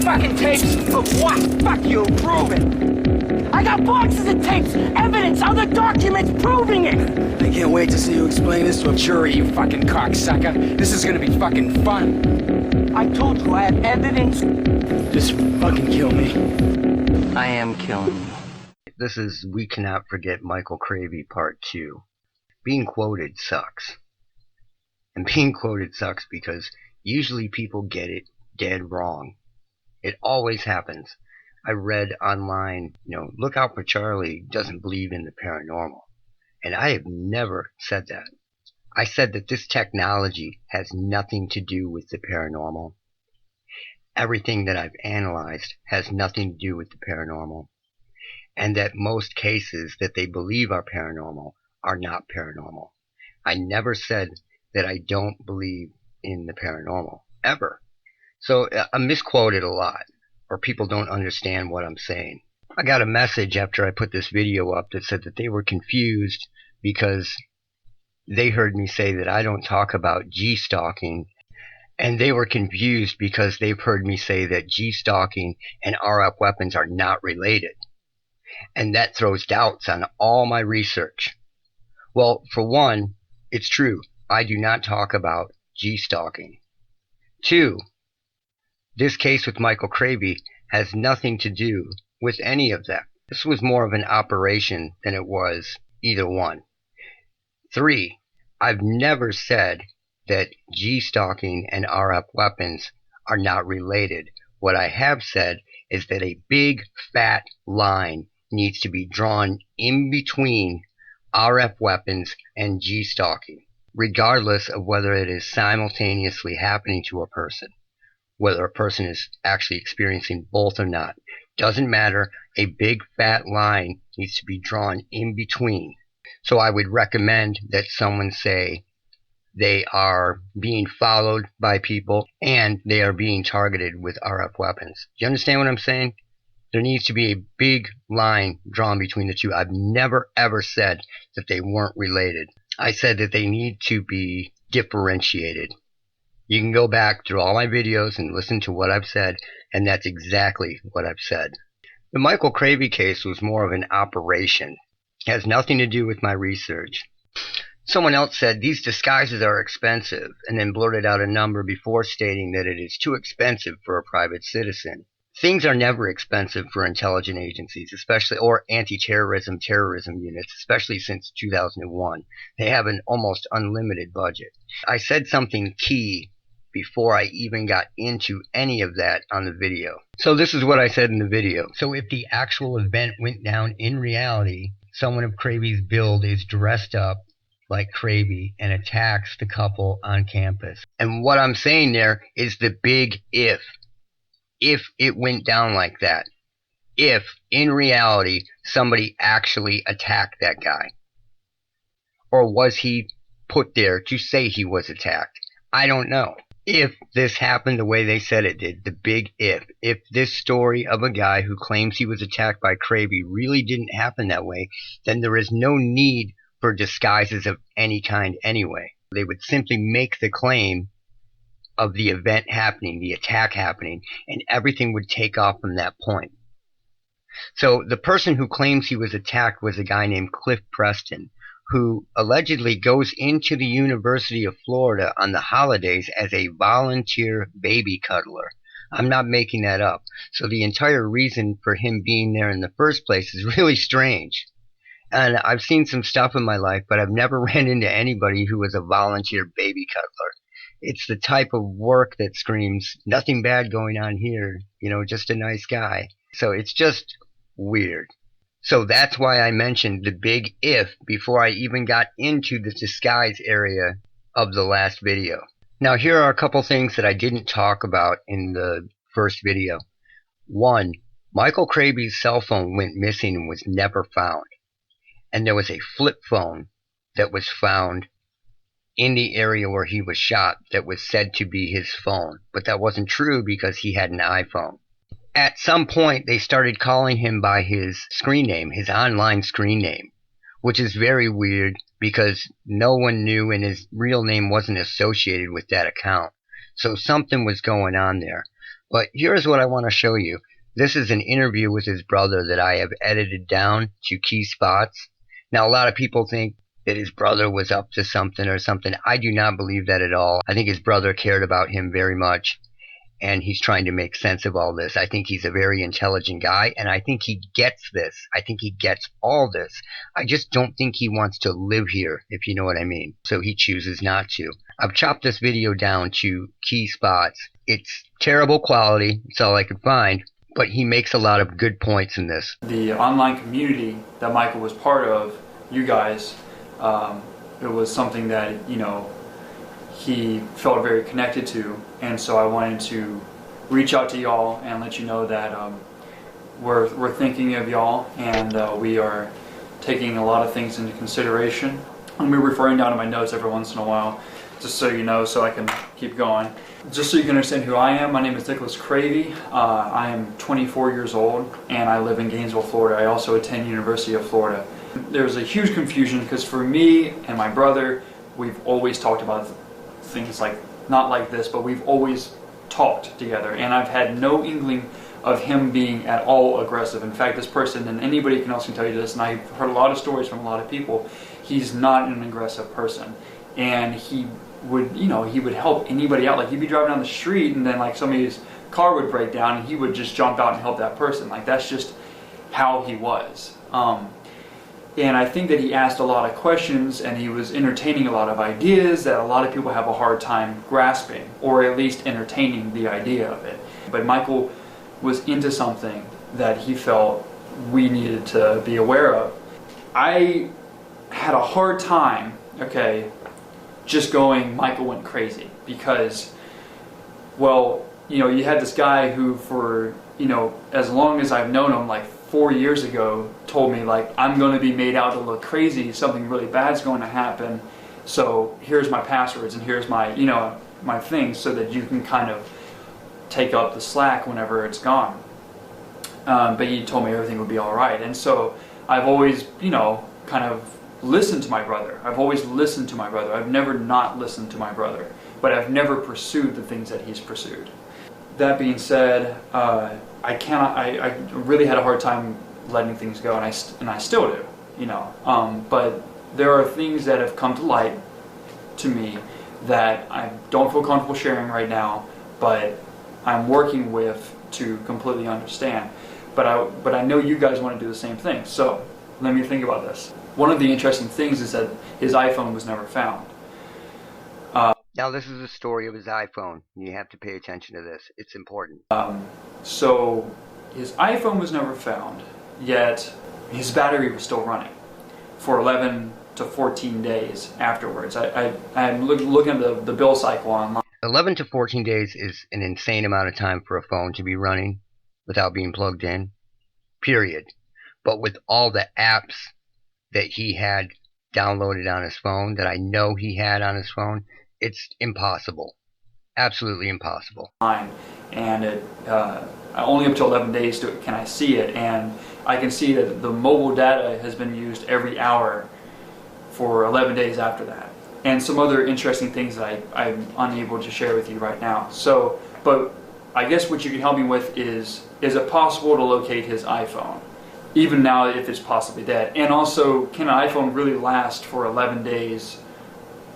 fucking tapes of what? Fuck you, prove it. I got boxes of tapes, evidence, other documents proving it. I can't wait to see you explain this to a jury, you fucking cocksucker. This is gonna be fucking fun. I told you I have evidence. Just fucking kill me. I am killing you. This is We Cannot Forget Michael Cravey Part 2. Being quoted sucks. And being quoted sucks because usually people get it dead wrong. It always happens. I read online, Lookoutfa Charlie doesn't believe in the paranormal. And I have never said that. I said that this technology has nothing to do with the paranormal. Everything that I've analyzed has nothing to do with the paranormal. And that most cases that they believe are paranormal are not paranormal. I never said that I don't believe in the paranormal, ever. So I'm misquoted a lot, or people don't understand what I'm saying. I got a message after I put this video up that said that they were confused because they heard me say that I don't talk about G-stalking, and they were confused because they've heard me say that G-stalking and RF weapons are not related. And that throws doubts on all my research. Well, for one, it's true. I do not talk about G-stalking. 2, this case with Michael Cravey has nothing to do with any of that. This was more of an operation than it was either one. 3, I've never said that G-stalking and RF weapons are not related. What I have said is that a big fat line needs to be drawn in between RF weapons and G-stalking, regardless of whether it is simultaneously happening to a person, whether a person is actually experiencing both or not. Doesn't matter. A big fat line needs to be drawn in between. So I would recommend that someone say they are being followed by people and they are being targeted with RF weapons. Do you understand what I'm saying? There needs to be a big line drawn between the two. I've never ever said that they weren't related. I said that they need to be differentiated. You can go back through all my videos and listen to what I've said, and that's exactly what I've said. The Michael Cravey case was more of an operation. It has nothing to do with my research. Someone else said these disguises are expensive, and then blurted out a number before stating that it is too expensive for a private citizen. Things are never expensive for intelligence agencies, especially, or anti-terrorism, terrorism units, especially since 2001. They have an almost unlimited budget. I said something key before I even got into any of that on the video. So this is what I said in the video. So if the actual event went down in reality, someone of Cravey's build is dressed up like Cravey and attacks the couple on campus. And what I'm saying there is the big if. If it went down like that. If, in reality, somebody actually attacked that guy. Or was he put there to say he was attacked? I don't know. If this happened the way they said it did, the big if. If this story of a guy who claims he was attacked by Cravey really didn't happen that way, then there is no need for disguises of any kind anyway. They would simply make the claim of the event happening, the attack happening, and everything would take off from that point. So the person who claims he was attacked was a guy named Cliff Preston, who allegedly goes into the University of Florida on the holidays as a volunteer baby cuddler. I'm not making that up. So the entire reason for him being there in the first place is really strange. And I've seen some stuff in my life, but I've never ran into anybody who was a volunteer baby cuddler. It's the type of work that screams, nothing bad going on here, just a nice guy. So it's just weird. So that's why I mentioned the big if before I even got into the disguise area of the last video. Now here are a couple things that I didn't talk about in the first video. 1, Michael Cravey's cell phone went missing and was never found. And there was a flip phone that was found in the area where he was shot that was said to be his phone. But that wasn't true because he had an iPhone. At some point, they started calling him by his screen name, his online screen name, which is very weird because no one knew and his real name wasn't associated with that account. So something was going on there. But here's what I want to show you. This is an interview with his brother that I have edited down to key spots. Now, a lot of people think that his brother was up to something or something. I do not believe that at all. I think his brother cared about him very much, and he's trying to make sense of all this. I think he's a very intelligent guy, and I think he gets this. I think he gets all this. I just don't think he wants to live here, if you know what I mean. So he chooses not to. I've chopped this video down to key spots. It's terrible quality. It's all I could find. But he makes a lot of good points in this. The online community that Michael was part of, you guys, it was something that, you know, he felt very connected to, and so I wanted to reach out to y'all and let you know that we're thinking of y'all, and we are taking a lot of things into consideration. I'm going to be referring down to my notes every once in a while, just so you know, so I can keep going. Just so you can understand who I am, my name is Cravey. I am 24 years old, and I live in Gainesville, Florida. I also attend University of Florida. There's a huge confusion because for me and my brother, we've always talked about things like, not like this, but we've always talked together, and I've had no inkling of him being at all aggressive. In fact, this person, and anybody else can tell you this, and I've heard a lot of stories from a lot of people, he's not an aggressive person, and he would, you know, he would help anybody out. Like, he'd be driving down the street, and then like somebody's car would break down, and he would just jump out and help that person. Like, that's just how he was. And I think that he asked a lot of questions, and he was entertaining a lot of ideas that a lot of people have a hard time grasping, or at least entertaining the idea of it. But Michael was into something that he felt we needed to be aware of. I had a hard time, okay, just going, Michael went crazy, because, well, you know, you had this guy who, for, you know, as long as I've known him, like 4 years ago, told me, like, I'm going to be made out to look crazy, something really bad's going to happen, so here's my passwords and here's my, you know, my things, so that you can kind of take up the slack whenever it's gone. But he told me everything would be alright, and so I've always, you know, kind of listened to my brother. I've always listened to my brother. I've never not listened to my brother, but I've never pursued the things that he's pursued. That being said, I really had a hard time letting things go, and I still do, you know. But there are things that have come to light to me that I don't feel comfortable sharing right now, but I'm working with to completely understand. But I know you guys want to do the same thing, so let me think about this. One of the interesting things is that his iPhone was never found. Now, this is the story of his iPhone. You have to pay attention to this. It's important. So his iPhone was never found, yet his battery was still running for 11 to 14 days afterwards. I'm looking at the bill cycle online. 11 to 14 days is an insane amount of time for a phone to be running without being plugged in, period. But with all the apps that he had downloaded on his phone, that I know he had on his phone, it's impossible. Absolutely impossible. And it only up to 11 days can I see it, and I can see that the mobile data has been used every hour for 11 days after that. And some other interesting things that I'm unable to share with you right now. So, but I guess what you can help me with is it possible to locate his iPhone, even now if it's possibly dead? And also, can an iPhone really last for 11 days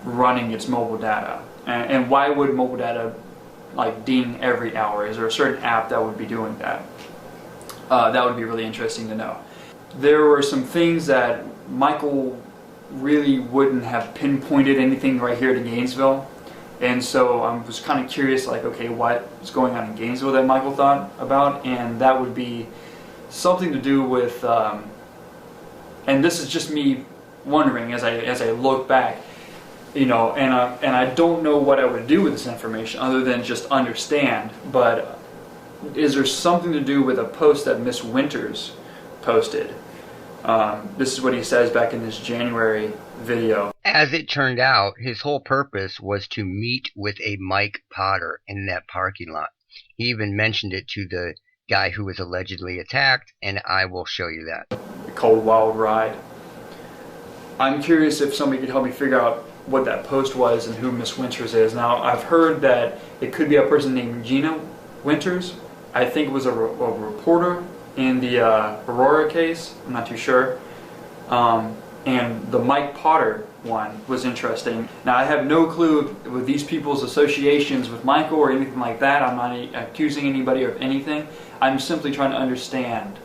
running its mobile data? And why would mobile data like ding every hour? Is there a certain app that would be doing that? That would be really interesting to know. There were some things that Michael really wouldn't have pinpointed anything right here to Gainesville, and so I was kind of curious, like, okay, what's going on in Gainesville that Michael thought about? And that would be something to do with, and this is just me wondering as I look back, you know, and I don't know what I would do with this information other than just understand, but is there something to do with a post that Miss Winters posted? This is what he says back in this January video. As it turned out, his whole purpose was to meet with a Mike Potter in that parking lot. He even mentioned it to the guy who was allegedly attacked, and I will show you that. Cold Wild Ride. I'm curious if somebody could help me figure out what that post was and who Miss Winters is. Now, I've heard that it could be a person named Gina Winters. I think it was a reporter in the Aurora case. I'm not too sure. And the Mike Potter one was interesting. Now, I have no clue with these people's associations with Michael or anything like that. I'm not accusing anybody of anything. I'm simply trying to understand.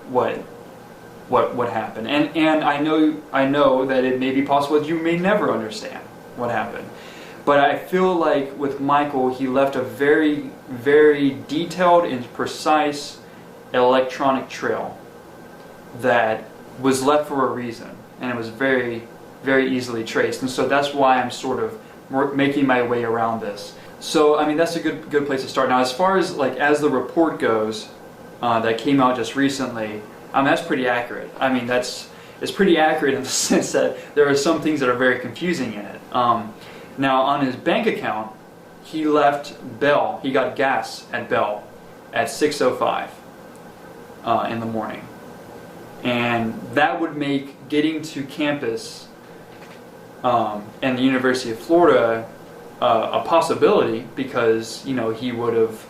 What happened. And I know that it may be possible that you may never understand what happened. But I feel like with Michael, he left a very, very detailed and precise electronic trail that was left for a reason, and it was very, very easily traced. And so that's why I'm sort of making my way around this. So I mean, that's a good place to start. Now, as far as as the report goes that came out just recently, that's pretty accurate. I mean, it's pretty accurate in the sense that there are some things that are very confusing in it. Now, on his bank account, he left Bell. He got gas at Bell at 6:05 in the morning. And that would make getting to campus and the University of Florida a possibility, because it would have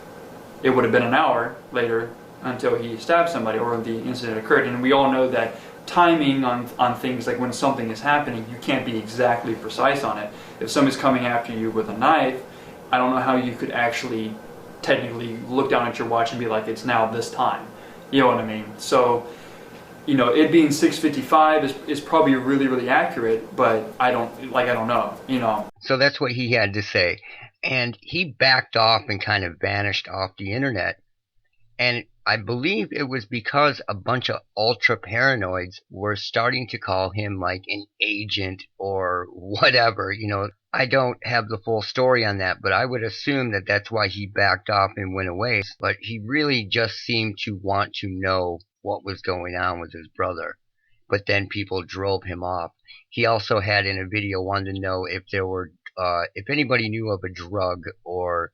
been an hour later until he stabbed somebody or the incident occurred. And we all know that timing on things like when something is happening, you can't be exactly precise on it. If somebody's coming after you with a knife, I don't know how you could actually technically look down at your watch and be like, it's now this time. You know what I mean? So it being 6:55 is probably really, really accurate, but I don't know, So that's what he had to say. And he backed off and kind of vanished off the internet. And I believe it was because a bunch of ultra paranoids were starting to call him like an agent or whatever. I don't have the full story on that, but I would assume that that's why he backed off and went away. But he really just seemed to want to know what was going on with his brother. But then people drove him off. He also had in a video wanted to know if there were, if anybody knew of a drug or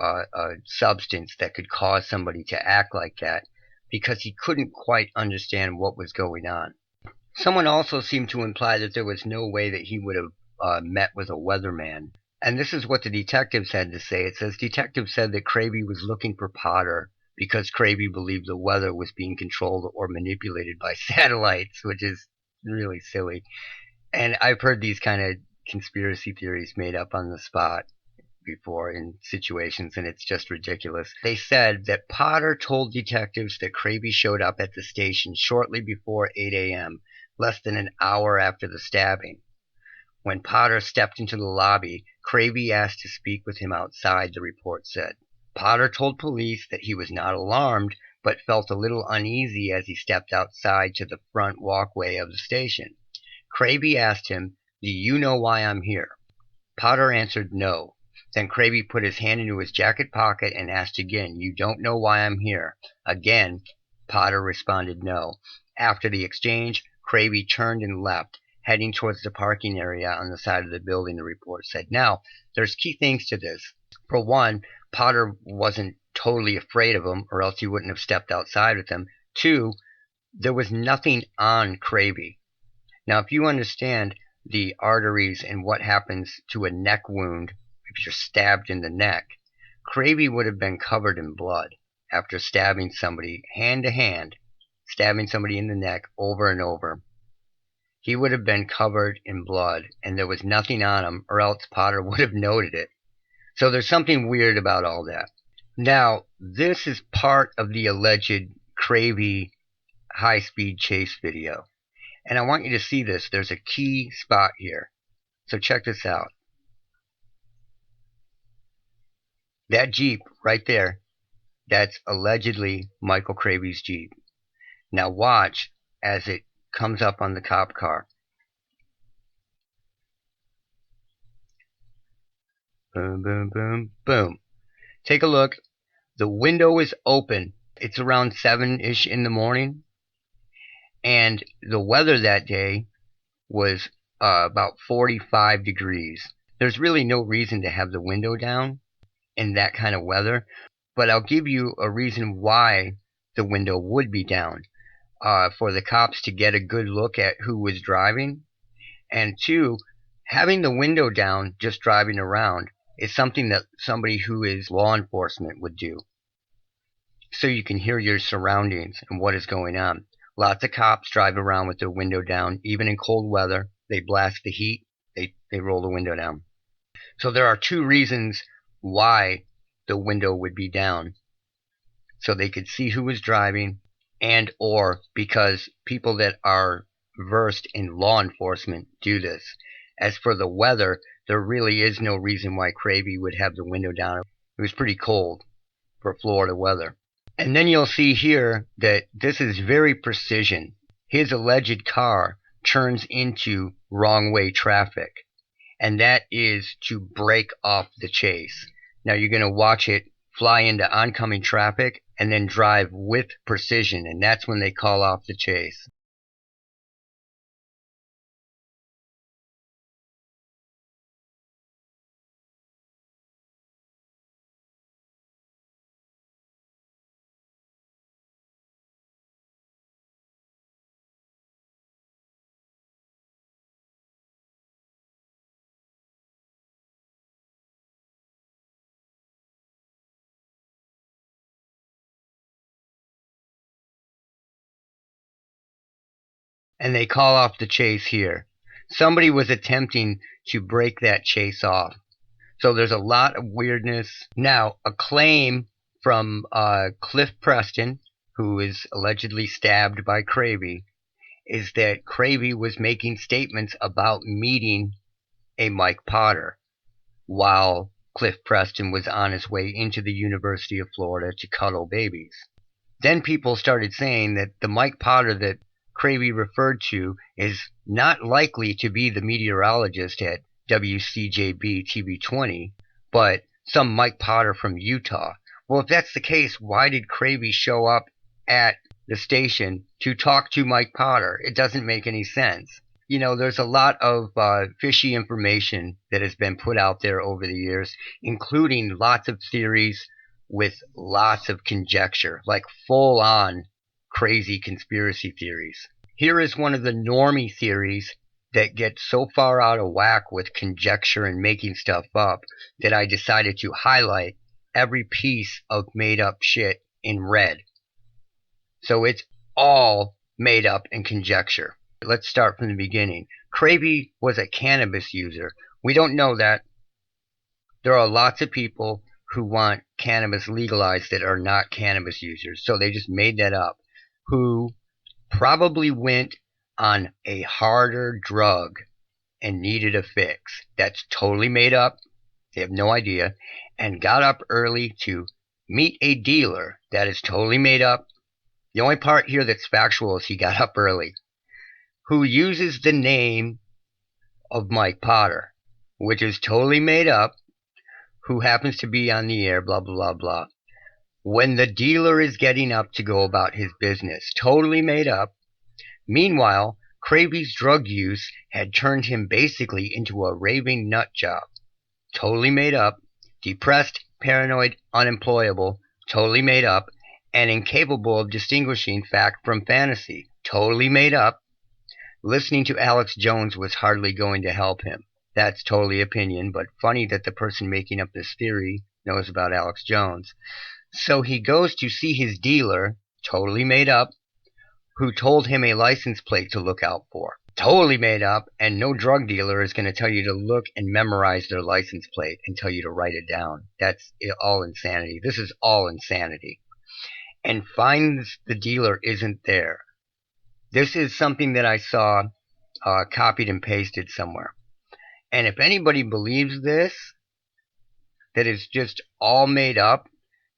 a substance that could cause somebody to act like that, because he couldn't quite understand what was going on. Someone also seemed to imply that there was no way that he would have met with a weatherman. And this is what the detectives had to say. It says, detectives said that Cravey was looking for Potter because Cravey believed the weather was being controlled or manipulated by satellites, which is really silly. And I've heard these kind of conspiracy theories made up on the spot before in situations, and it's just ridiculous. They said that Potter told detectives that Cravey showed up at the station shortly before 8 a.m., less than an hour after the stabbing. When Potter stepped into the lobby, Cravey asked to speak with him outside, the report said. Potter told police that he was not alarmed, but felt a little uneasy as he stepped outside to the front walkway of the station. Cravey asked him, "Do you know why I'm here?" Potter answered no. Then Cravey put his hand into his jacket pocket and asked again, "You don't know why I'm here?" Again, Potter responded no. After the exchange, Cravey turned and left, heading towards the parking area on the side of the building, the report said. Now, there's key things to this. For one, Potter wasn't totally afraid of him, or else he wouldn't have stepped outside with him. Two, there was nothing on Cravey. Now, if you understand the arteries and what happens to a neck wound if you're stabbed in the neck, Cravey would have been covered in blood after stabbing somebody hand to hand, stabbing somebody in the neck over and over. He would have been covered in blood, and there was nothing on him, or else Potter would have noted it. So there's something weird about all that. Now, this is part of the alleged Cravey high-speed chase video. And I want you to see this. There's a key spot here. So check this out. That Jeep right there, that's allegedly Michael Cravey's Jeep. Now watch as it comes up on the cop car. Boom, boom, boom, boom. Take a look. The window is open. It's around 7-ish in the morning. And the weather that day was about 45 degrees. There's really no reason to have the window down in that kind of weather. But I'll give you a reason why the window would be down. For the cops to get a good look at who was driving. And two, having the window down just driving around is something that somebody who is law enforcement would do. So you can hear your surroundings and what is going on. Lots of cops drive around with their window down. Even in cold weather, they blast the heat, they roll the window down. So there are two reasons why the window would be down. So they could see who was driving, and or because people that are versed in law enforcement do this. As for the weather, there really is no reason why Cravey would have the window down. It was pretty cold for Florida weather. And then you'll see here that this is very precision. His alleged car turns into wrong way traffic, and that is to break off the chase. Now you're going to watch it fly into oncoming traffic and then drive with precision, and that's when they call off the chase. And they call off the chase here. Somebody was attempting to break that chase off. So there's a lot of weirdness. Now, a claim from Cliff Preston, who is allegedly stabbed by Cravey, is that Cravey was making statements about meeting a Mike Potter while Cliff Preston was on his way into the University of Florida to cuddle babies. Then people started saying that the Mike Potter that Cravey referred to is not likely to be the meteorologist at WCJB TV 20, but some Mike Potter from Utah. Well, if that's the case, why did Cravey show up at the station to talk to Mike Potter? It doesn't make any sense. You know, there's a lot of fishy information that has been put out there over the years, including lots of theories with lots of conjecture, like full-on crazy conspiracy theories. Here is one of the normie theories that gets so far out of whack with conjecture and making stuff up that I decided to highlight every piece of made up shit in red. So it's all made up and conjecture. Let's start from the beginning. Cravey was a cannabis user. We don't know that. There are lots of people who want cannabis legalized that are not cannabis users, so they just made that up, who probably went on a harder drug and needed a fix. That's totally made up. They have no idea. And got up early to meet a dealer. That is totally made up. The only part here that's factual is he got up early. Who uses the name of Mike Potter, which is totally made up, who happens to be on the air, blah, blah, blah, blah. When the dealer is getting up to go about his business, totally made up. Meanwhile, Cravey's drug use had turned him basically into a raving nut job. Totally made up. Depressed, paranoid, unemployable, totally made up. And incapable of distinguishing fact from fantasy, totally made up. Listening to Alex Jones was hardly going to help him. That's totally opinion, but funny that the person making up this theory knows about Alex Jones. So he goes to see his dealer, totally made up, who told him a license plate to look out for. Totally made up, and no drug dealer is going to tell you to look and memorize their license plate and tell you to write it down. That's all insanity. This is all insanity. And finds the dealer isn't there. This is something that I saw copied and pasted somewhere. And if anybody believes this, that it's just all made up,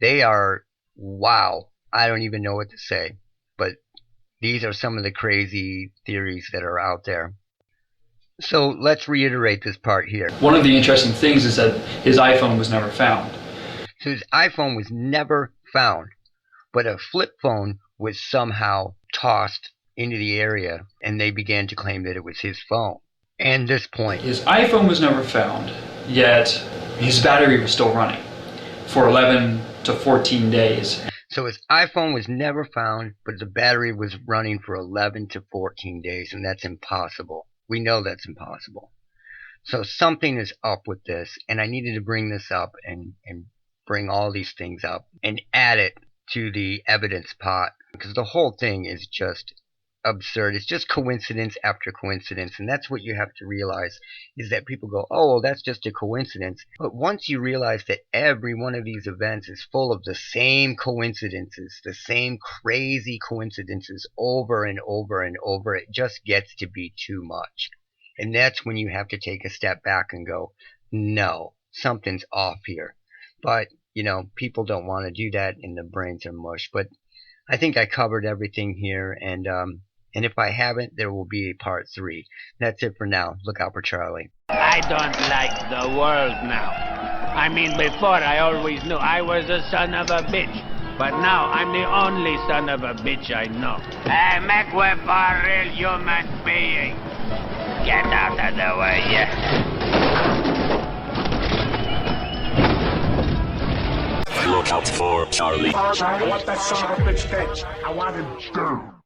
they are, wow, I don't even know what to say. But these are some of the crazy theories that are out there. So let's reiterate this part here. One of the interesting things is that his iPhone was never found. So his iPhone was never found, but a flip phone was somehow tossed into the area, and they began to claim that it was his phone. And this point, His iPhone was never found, yet his battery was still running for 11 to 14 days. So his iPhone was never found, but the battery was running for 11 to 14 days, and that's impossible. We know that's impossible. So something is up with this, and I needed to bring this up and bring all these things up and add it to the evidence pot, because the whole thing is just absurd. It's just coincidence after coincidence, and that's what you have to realize, is that people go, oh, well, that's just a coincidence. But once you realize that every one of these events is full of the same coincidences, the same crazy coincidences over and over and over, it just gets to be too much. And that's when you have to take a step back and go, no, something's off here. But, you know, people don't want to do that, and the brains are mush. But I think I covered everything here, and if I haven't, there will be a part 3. That's it for now. Look out for Charlie. I don't like the world now. I mean, before I always knew I was a son of a bitch. But now I'm the only son of a bitch I know. Hey, make way for a real human being. Get out of the way, yeah. Look out for Charlie. I want that son of a bitch dead. I want him dead.